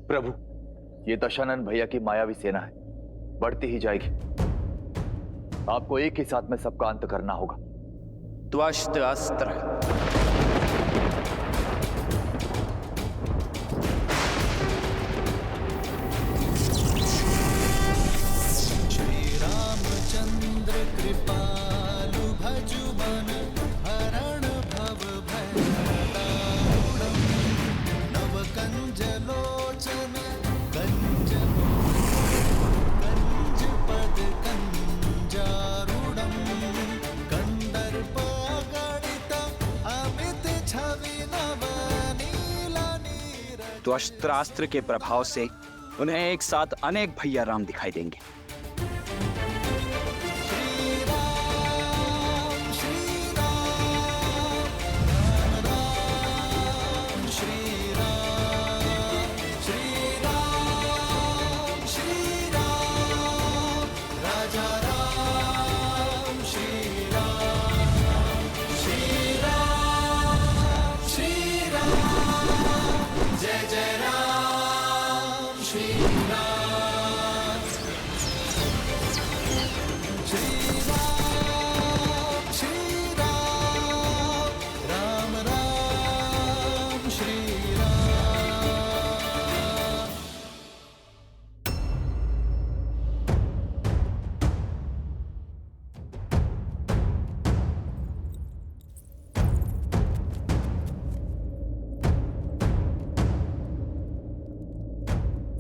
प्रभु, ये दशानन भैया की मायावी सेना है, बढ़ती ही जाएगी। आपको एक ही साथ में सबका अंत करना होगा। त्वष्ट अस्त्र। कृपालु भजु मन हरण भव भयदारुणं नव कंज लोचन कंज पद कंजारुणं कंदर्प गणित अमित छवि नव नील नीर। तो अस्त्रास्त्र के प्रभाव से उन्हें एक साथ अनेक भैया राम दिखाई देंगे।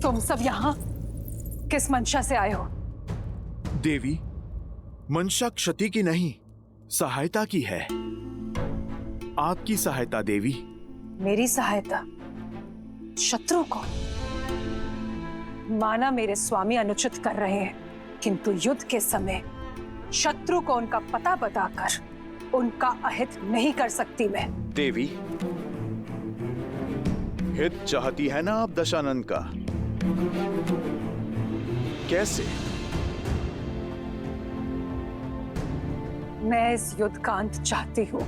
तुम सब यहाँ किस मंशा से आए हो? देवी, मंशा क्षति की नहीं, सहायता की है। आपकी सहायता देवी। मेरी सहायता? शत्रु को? माना मेरे स्वामी अनुचित कर रहे हैं, किंतु युद्ध के समय शत्रु को उनका पता बताकर उनका अहित नहीं कर सकती मैं। देवी, हित चाहती है ना आप दशानन का? कैसे? मैं इस युद्ध का अंत चाहती हूँ।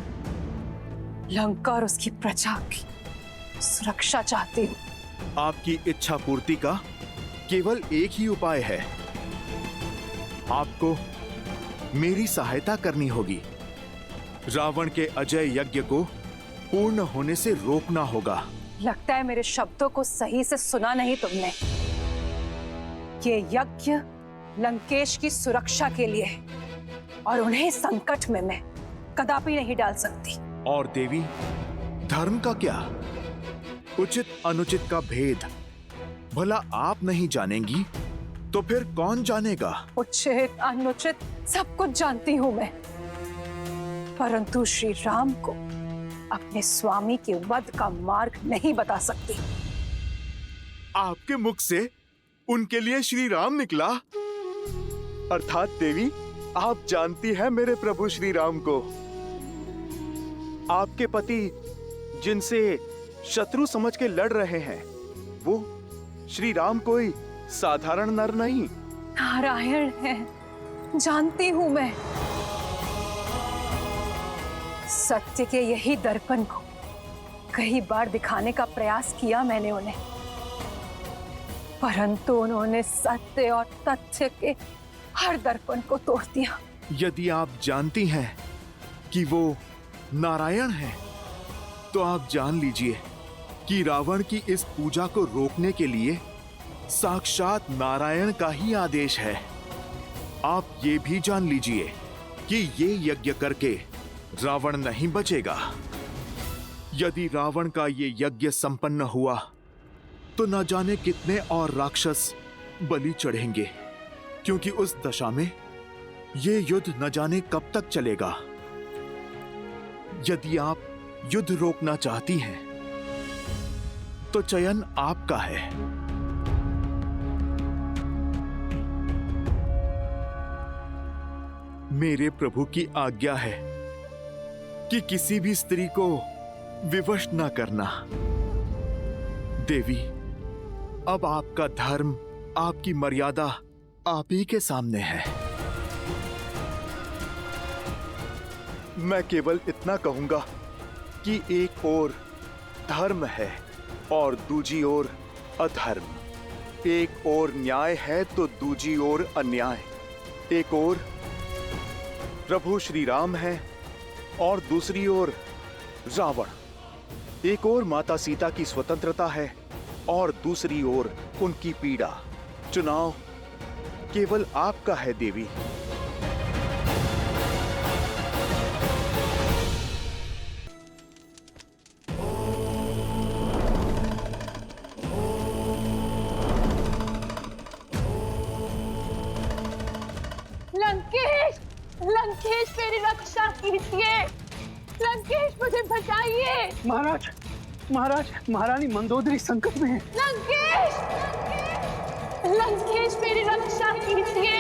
लंका और उसकी प्रजा की सुरक्षा चाहती हूँ। आपकी इच्छा पूर्ति का केवल एक ही उपाय है। आपको मेरी सहायता करनी होगी। रावण के अजय यज्ञ को पूर्ण होने से रोकना होगा। लगता है मेरे शब्दों को सही से सुना नहीं तुमने। ये यज्ञ लंकेश की सुरक्षा के लिए है और उन्हें संकट में मैं कदापि नहीं डाल सकती। और देवी, धर्म का क्या? उचित अनुचित का भेद भला आप नहीं जानेंगी तो फिर कौन जानेगा? उचित अनुचित सब कुछ जानती हूं मैं, परंतु श्री राम को अपने स्वामी के वध का मार्ग नहीं बता सकती। आपके मुख से उनके लिए श्री राम निकला? अर्थात देवी, आप जानती हैं मेरे प्रभु श्री राम को। आपके पति जिनसे शत्रु समझ के लड़ रहे हैं, वो श्री राम कोई साधारण नर नहीं। नारायण है, जानती हूं मैं। सत्य के यही दर्पण को कई बार दिखाने का प्रयास किया मैंने उन्हें, परंतु उन्होंने सत्य और तथ्य के हर दर्पण को तोड़ दिया। यदि आप जानती हैं कि वो नारायण हैं, तो आप जान लीजिए कि रावण की इस पूजा को रोकने के लिए साक्षात नारायण का ही आदेश है। आप ये भी जान लीजिए कि ये यज्ञ करके रावण नहीं बचेगा। यदि रावण का ये यज्ञ संपन्न हुआ तो न जाने कितने और राक्षस बलि चढ़ेंगे, क्योंकि उस दशा में ये युद्ध न जाने कब तक चलेगा। यदि आप युद्ध रोकना चाहती हैं तो चयन आपका है। मेरे प्रभु की आज्ञा है कि किसी भी स्त्री को विवश न करना। देवी, अब आपका धर्म, आपकी मर्यादा आप ही के सामने है। मैं केवल इतना कहूंगा कि एक ओर धर्म है और दूजी ओर अधर्म। एक ओर न्याय है तो दूजी ओर अन्याय। एक ओर प्रभु श्री राम है और दूसरी ओर रावण। एक ओर माता सीता की स्वतंत्रता है और दूसरी ओर उनकी पीड़ा। चुनाव केवल आपका है देवी। लंकेश, लंकेश मेरी रक्षा कीजिए। लंकेश मुझे बचाइए। महाराज, महाराज, महारानी मंदोदरी संकट में है। लंकेश, लंकेश मेरी रक्षा कीजिए।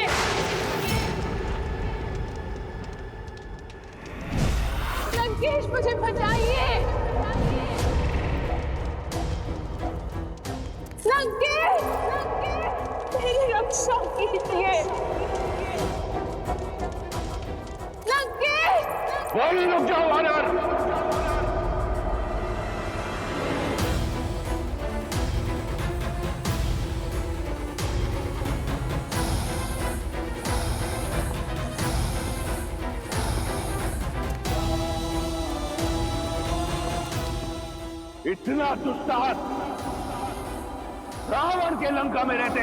लंकेश मुझे बचाइए। लंकेश, लंकेश मेरी रक्षा कीजिए। लंकेश, रुक जाओ वानर। इतना दुस्साहस रावण के लंका में रहते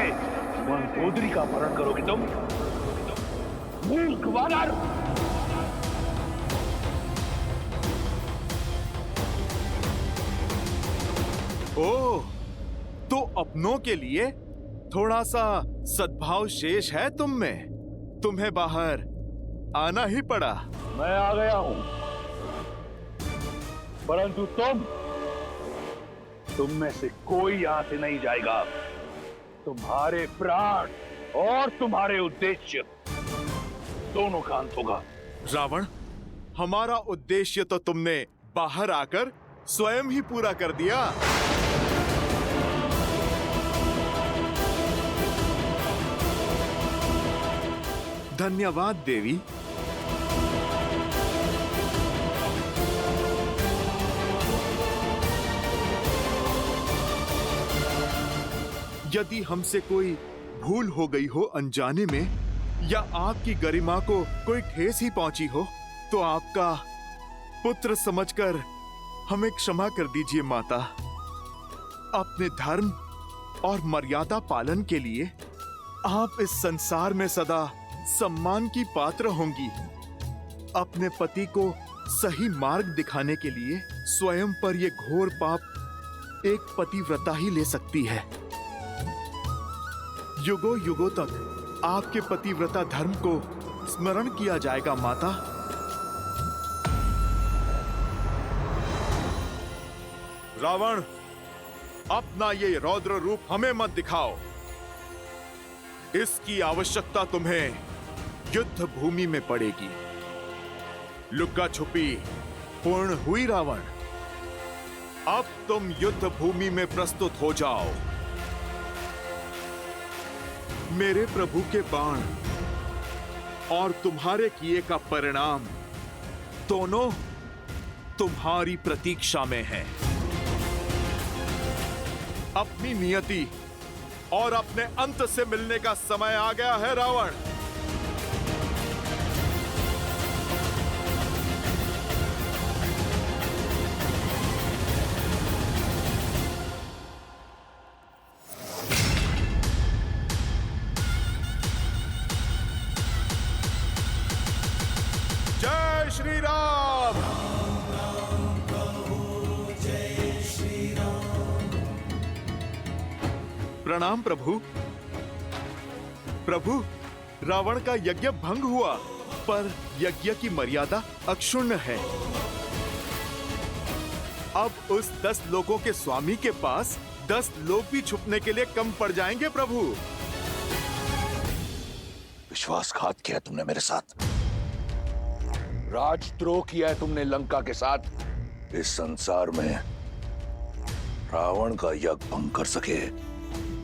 मंदोदरी का अपहरण करोगे तुम? मूर्ख वानर! ओह, तो अपनों के लिए थोड़ा सा सद्भाव शेष है तुम में। तुम्हें बाहर आना ही पड़ा। मैं आ गया हूं, परंतु तुम में से कोई यहां से नहीं जाएगा। तुम्हारे प्राण और तुम्हारे उद्देश्य दोनों का अंत होगा। रावण, हमारा उद्देश्य तो तुमने बाहर आकर स्वयं ही पूरा कर दिया। धन्यवाद देवी। यदि हमसे कोई भूल हो गई हो अनजाने में, या आपकी गरिमा को कोई ठेस ही पहुंची हो, तो आपका पुत्र समझकर हमें क्षमा कर दीजिए माता। अपने धर्म और मर्यादा पालन के लिए आप इस संसार में सदा सम्मान की पात्र होंगी। अपने पति को सही मार्ग दिखाने के लिए स्वयं पर यह घोर पाप एक पतिव्रता ही ले सकती है। युगों युगों तक आपके पतिव्रता धर्म को स्मरण किया जाएगा माता। रावण, अपना ये रौद्र रूप हमें मत दिखाओ। इसकी आवश्यकता तुम्हें युद्ध भूमि में पड़ेगी। लुक्का छुपी पूर्ण हुई रावण। अब तुम युद्ध भूमि में प्रस्तुत हो जाओ। मेरे प्रभु के बाण और तुम्हारे किए का परिणाम दोनों तुम्हारी प्रतीक्षा में है। अपनी नियति और अपने अंत से मिलने का समय आ गया है रावण। जय श्री राम। प्रणाम प्रभु। प्रभु, रावण का यज्ञ भंग हुआ, पर यज्ञ की मर्यादा अक्षुण्ण है। अब उस 10 लोगों के स्वामी के पास 10 लोग भी छुपने के लिए कम पड़ जाएंगे प्रभु। विश्वासघात किया तुमने मेरे साथ, राजद्रोह किया है तुमने लंका के साथ। इस संसार में रावण का यज्ञ भंग कर सके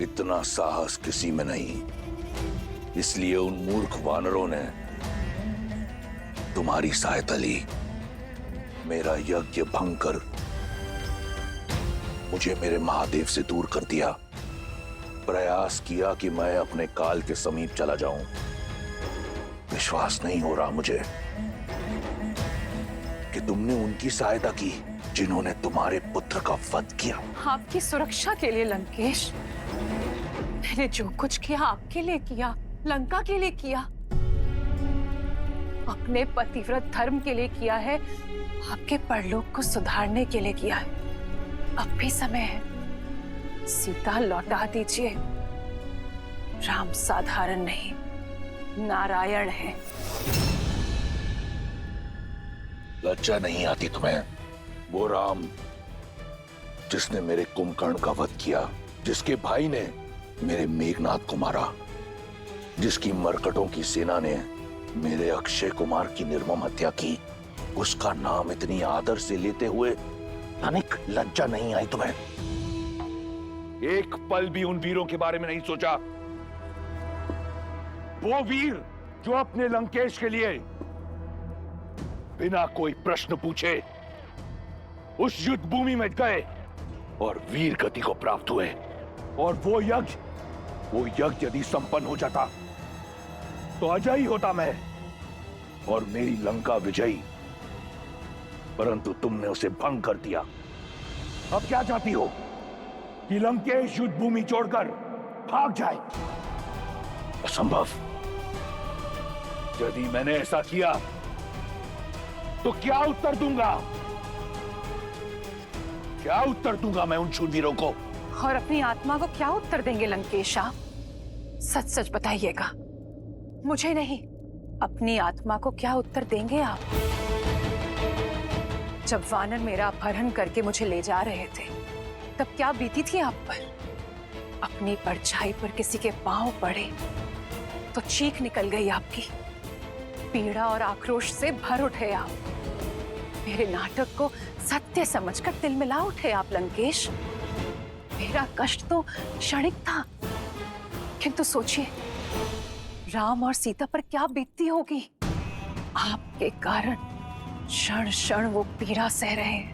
इतना साहस किसी में नहीं। इसलिए उन मूर्ख वानरों ने तुम्हारी सहायता ली। मेरा यज्ञ भंग कर मुझे मेरे महादेव से दूर कर दिया। प्रयास किया कि मैं अपने काल के समीप चला जाऊं। विश्वास नहीं हो रहा मुझे कि तुमने उनकी सहायता की जिन्होंने तुम्हारे पुत्र का वध किया। आपकी सुरक्षा के लिए लंकेश, मैंने जो कुछ किया आपके लिए किया, लंका के लिए किया, अपने पतिव्रत धर्म के लिए किया है, आपके परलोक को सुधारने के लिए किया है। अब भी समय है, सीता लौटा दीजिए। राम साधारण नहीं, नारायण है। लज्जा नहीं आती तुम्हें? वो राम जिसने मेरे कुंभकर्ण का वध किया, जिसके भाई ने मेरे मेघनाथ को मारा, जिसकी मरकटों की सेना ने मेरे अक्षय कुमार की निर्मम हत्या की, उसका नाम इतनी आदर से लेते हुए तनिक लज्जा नहीं आई तुम्हें? एक पल भी उन वीरों के बारे में नहीं सोचा? वो वीर जो अपने लंकेश के लिए बिना कोई प्रश्न पूछे उस युद्ध भूमि में गए और वीर गति को प्राप्त हुए। और वो यज्ञ यदि संपन्न हो जाता तो अजय होता मैं और मेरी लंका विजयी, परंतु तुमने उसे भंग कर दिया। अब क्या चाहती हो कि लंकेश युद्ध भूमि छोड़कर भाग जाए? असंभव। यदि मैंने ऐसा किया तो क्या उत्तर दूंगा? क्या उत्तर दूंगा मैं उन शूरवीरों को? और अपनी आत्मा को क्या उत्तर देंगे लंकेश आप? सच सच बताइएगा, मुझे नहीं, अपनी आत्मा को क्या उत्तर देंगे आप? जब वानर मेरा अपहरण करके मुझे ले जा रहे थे तब क्या बीती थी आप पर? अपनी परछाई पर किसी के पांव पड़े तो चीख निकल गई आपकी। पीड़ा और आक्रोश से भर उठे आप। मेरे नाटक को सत्य समझकर तिलमिला उठे आप लंकेश। मेरा कष्ट तो क्षणिक था, किंतु सोचिए राम और सीता पर क्या बीतती होगी। आपके कारण क्षण क्षण वो पीड़ा सह रहे हैं।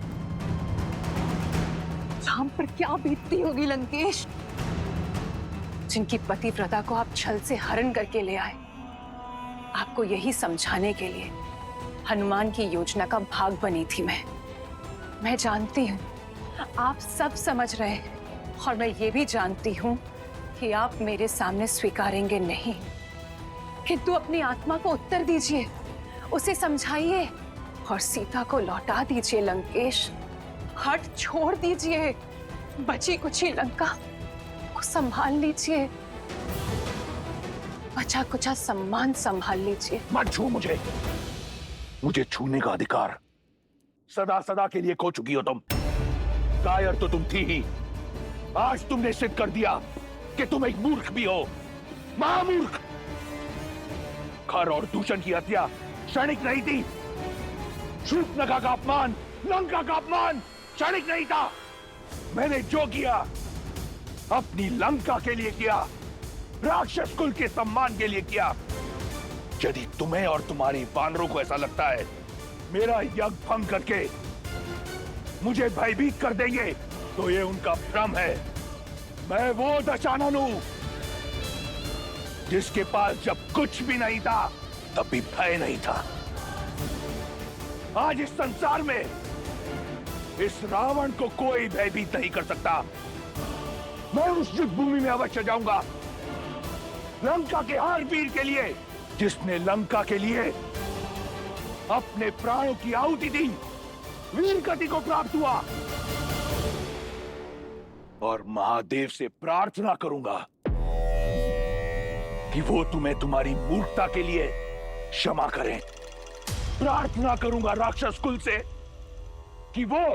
राम पर क्या बीतती होगी लंकेश, जिनकी पतिव्रता को आप छल से हरण करके ले आए। आपको यही समझाने के लिए हनुमान की योजना का भाग बनी थी मैं जानती हूँ आप सब समझ रहे हैं, और मैं ये भी जानती हूँ कि आप मेरे सामने स्वीकारेंगे नहीं, किंतु अपनी आत्मा को उत्तर दीजिए, उसे समझाइए और सीता को लौटा दीजिए लंकेश। हट छोड़ दीजिए, बची कुची लंका को संभाल लीजिए, बचा कुचा सम्मान संभाल लीजिए। मत छू मुझे छूने का अधिकार सदा सदा के लिए खो चुकी हो तुम। कायर तो तुम थी ही, आज तुमने सिद्ध कर दिया कि तुम एक मूर्ख भी हो, महामूर्ख। खर और दूषण की हत्या क्षणिक नहीं थी। शूर्पणखा का अपमान, लंका का अपमान क्षणिक नहीं था। मैंने जो किया अपनी लंका के लिए किया, राक्षस कुल के सम्मान के लिए किया। यदि तुम्हें और तुम्हारी वानरों को ऐसा लगता है मेरा यज्ञ भंग करके मुझे भयभीत कर देंगे, तो ये उनका भ्रम है। मैं वो दशानन हूं जिसके पास जब कुछ भी नहीं था तब भी भय नहीं था। आज इस संसार में इस रावण को कोई भयभीत नहीं कर सकता। मैं उस युद्ध भूमि में अवश्य जाऊंगा, लंका के हर वीर के लिए जिसने लंका के लिए अपने प्राणों की आहुति दी, वीर गति को प्राप्त हुआ। और महादेव से प्रार्थना करूंगा कि वो तुम्हें तुम्हारी मूर्खता के लिए क्षमा करें। प्रार्थना करूंगा राक्षस कुल से कि वो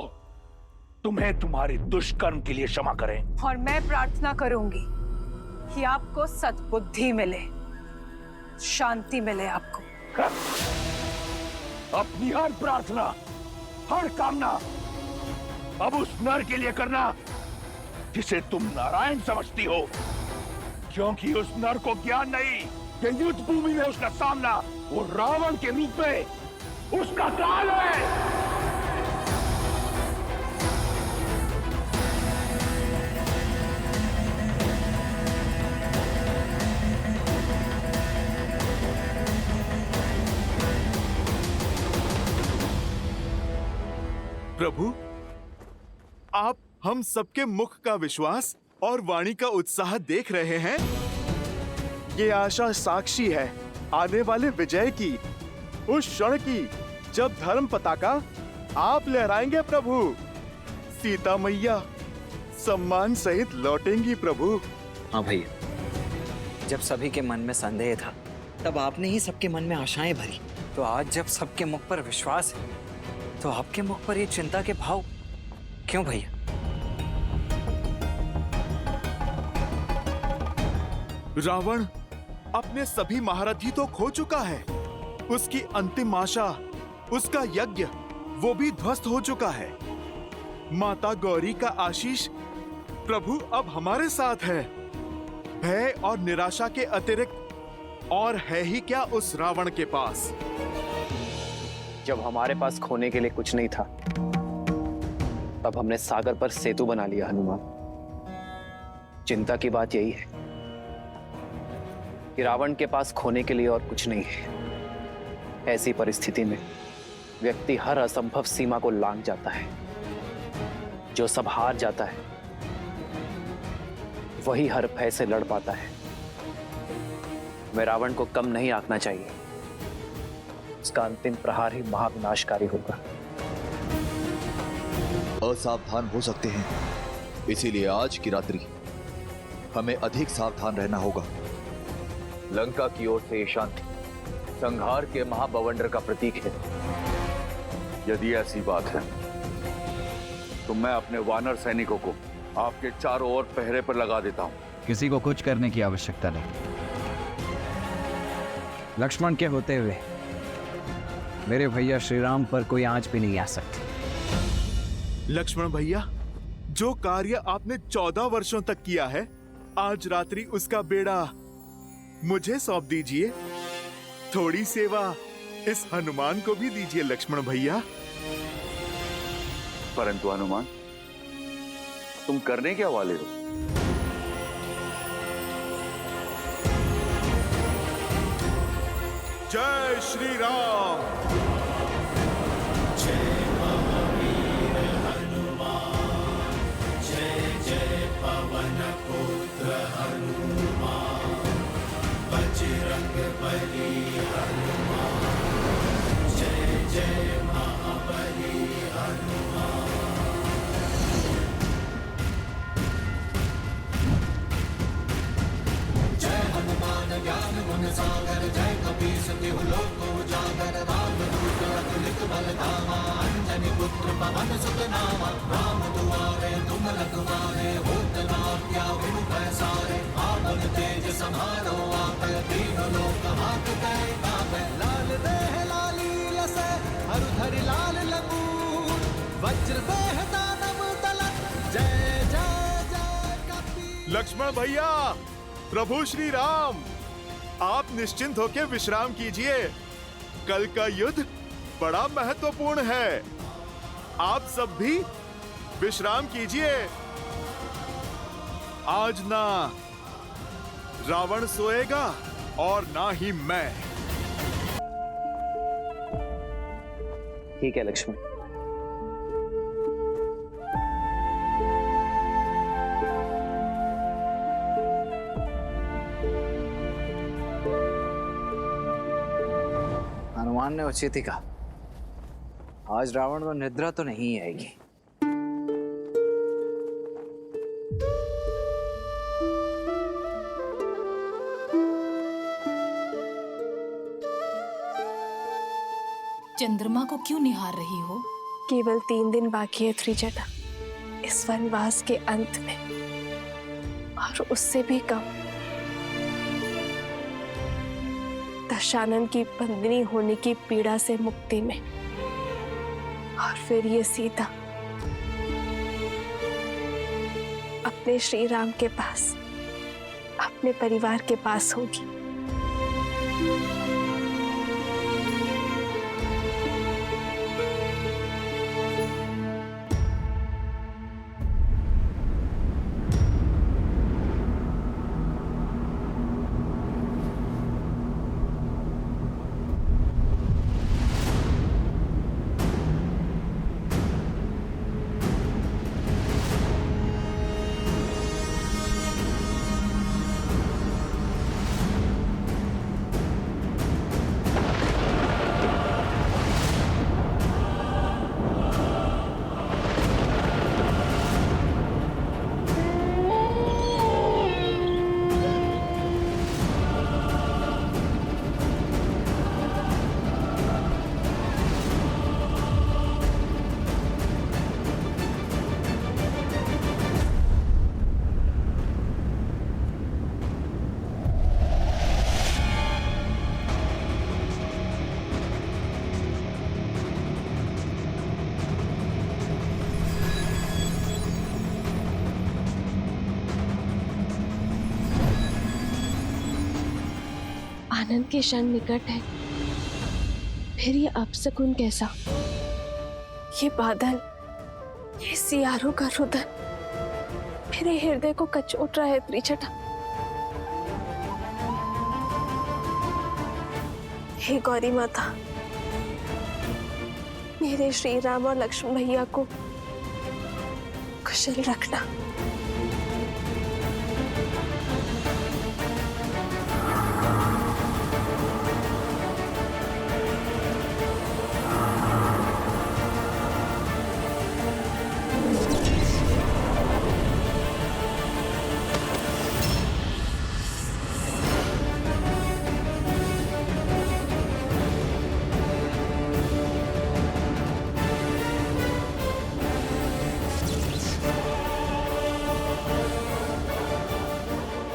तुम्हें तुम्हारे दुष्कर्म के लिए क्षमा करें। और मैं प्रार्थना करूंगी कि आपको सद्बुद्धि मिले, शांति मिले आपको। अपनी हर प्रार्थना, हर कामना अब उस नर के लिए करना जिसे तुम नारायण समझती हो, क्योंकि उस नर को ज्ञान नहीं कि युद्ध भूमि में उसका सामना वो रावण के रूप में उसका काल है। प्रभु, आप हम सबके मुख का विश्वास और वाणी का उत्साह देख रहे हैं। ये आशा साक्षी है आने वाले विजय की, उस क्षण की जब धर्म पताका आप लहराएंगे प्रभु। सीता मैया सम्मान सहित लौटेंगी प्रभु। हाँ भैया, जब सभी के मन में संदेह था तब आपने ही सबके मन में आशाएं भरी। तो आज जब सबके मुख पर विश्वास है तो आपके मुख पर ये चिंता के भाव क्यों भैया? रावण अपने सभी महारथी तो खो चुका है। उसकी अंतिम आशा, उसका यज्ञ, वो भी ध्वस्त हो चुका है। माता गौरी का आशीष प्रभु अब हमारे साथ है। भय और निराशा के अतिरिक्त और है ही क्या उस रावण के पास। जब हमारे पास खोने के लिए कुछ नहीं था तब हमने सागर पर सेतु बना लिया हनुमान। चिंता की बात यही है कि रावण के पास खोने के लिए और कुछ नहीं है। ऐसी परिस्थिति में व्यक्ति हर असंभव सीमा को लांघ जाता है। जो सब हार जाता है वही हर भय से लड़ पाता है। मैं रावण को कम नहीं आंकना चाहिए। उसका अंतिम प्रहार ही महाविनाशकारी होगा। असावधान हो सकते हैं, इसीलिए आज की रात्रि हमें अधिक सावधान रहना होगा। लंका की ओर से ये शांति संहार के महाबवंडर का प्रतीक है। यदि ऐसी बात है तो मैं अपने वानर सैनिकों को आपके चारों ओर पहरे पर लगा देता हूं। किसी को कुछ करने की आवश्यकता नहीं। लक्ष्मण के होते हुए मेरे भैया श्री राम पर कोई आंच भी नहीं आ सकती। लक्ष्मण भैया, जो कार्य आपने 14 वर्षों तक किया है, आज रात्रि उसका बेड़ा मुझे सौंप दीजिए। थोड़ी सेवा इस हनुमान को भी दीजिए लक्ष्मण भैया। परंतु हनुमान, तुम करने क्या वाले हो? जय श्री राम। लाल देह लाली लसे हरुधरि लाल लंगूर, वज्र देह दानव तलक, जय जय जय कपी। लक्ष्मण भैया, प्रभु श्री राम, आप निश्चिंत होकर विश्राम कीजिए। कल का युद्ध बड़ा महत्वपूर्ण है। आप सब भी विश्राम कीजिए। आज ना रावण सोएगा और ना ही मैं। ठीक है लक्ष्मण। हनुमान ने उचित ही कहा, आज रावण को निद्रा तो नहीं आएगी। चंद्रमा को क्यों निहार रही हो? केवल 3 दिन बाकी है त्रिजटा, इस वनवास के अंत में, और उससे भी कम। दशानन की बंदनी होने की पीड़ा से मुक्ति में, और फिर ये सीता अपने श्री राम के पास, अपने परिवार के पास होगी। आनंद के क्षण निकट है, फिर ये अपशकुन कैसा? ये बादल, ये सियारों का रुदन मेरे हृदय को कचोट रहा है त्रिजटा। हे गौरी माता, मेरे श्री राम और लक्ष्मण भैया को कुशल रखना।